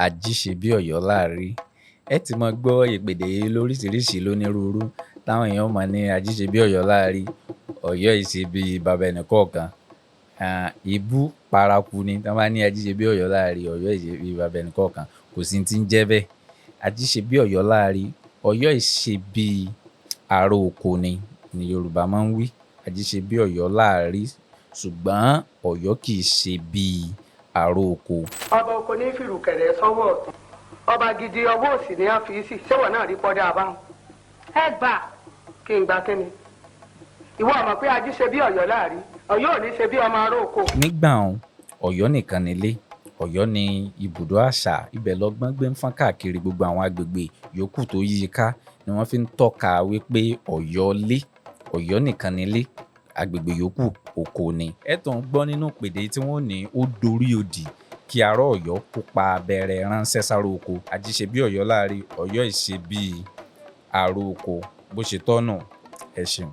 Ajíṣe bí Ọ̀yọ́ láàrí. Ẹ ti máa gbọ́ ìpèdè lóríṣiríṣi lónírúurú táwọn èèyàn máa ní Ajíṣe bí Ọ̀yọ́ láàrí, Ọ̀yọ́ ìṣe bí baba ẹnìkọ̀ọ̀kan. Ìbú paraku ni tí wọ́n bá ní Ajíṣe bí Ọ̀yọ́ láàrí, Ọ̀yọ́ ìṣe bí baba ẹnìkọ̀ọ̀kan, kò sí ti ń jẹ́ bẹ́ẹ̀. Ajíṣe bí Ọ̀yọ́ láàrí, Ọ̀yọ́ ìṣe bí ààrò oko ni Yorùbá máa ń wí. Ajíṣe bí Ọ̀yọ́ láàrí, ṣùgbọ́n Ọ̀yọ́ kì í ṣe bí ààrò oko. Ọba oko ní fìrùkẹ̀rẹ̀ sọ́wọ́ ọ̀tún, ọba gidi ọwọ́ òsì ní àfíìsì, ṣéwọ̀ náà rí pọ́dé àbáhùn. Ẹ gbà kí n gbà kí ni. Ìwọ mọ̀ pé Ajíṣe bí Ọ̀yọ́ láàrí, Ọ̀yọ́ ò ní ṣe bí ọmọ ààrò oko. Nígbà Ọ̀yọ́ nìkan nílé, Ọ̀yọ́ ni ibùdó àṣà, ibẹ̀ lọ́gbọ́n gbé ń fọ́n káàkiri gbogbo àwọn agbègbè yòókù tó yí i ká ni wọ́n fi ń tọ́ka wípé Ọ̀yọ́ lé, Ọ̀yọ́ nìkan nílé, agbègbè yòókù oko ni. Ẹ tún ń gbọ́ nínú ìpèdè tí wọ́n ní ó dorí òdì kí ará Ọ̀yọ́ kó pa abẹ́rẹ́ ránṣẹ́ sáró oko. Ajíṣe bí Ọ̀yọ́ láàrí, Ọ̀yọ́ ìṣe bí ààrò oko. Bó ṣe tọ́nà, ẹ ṣeun.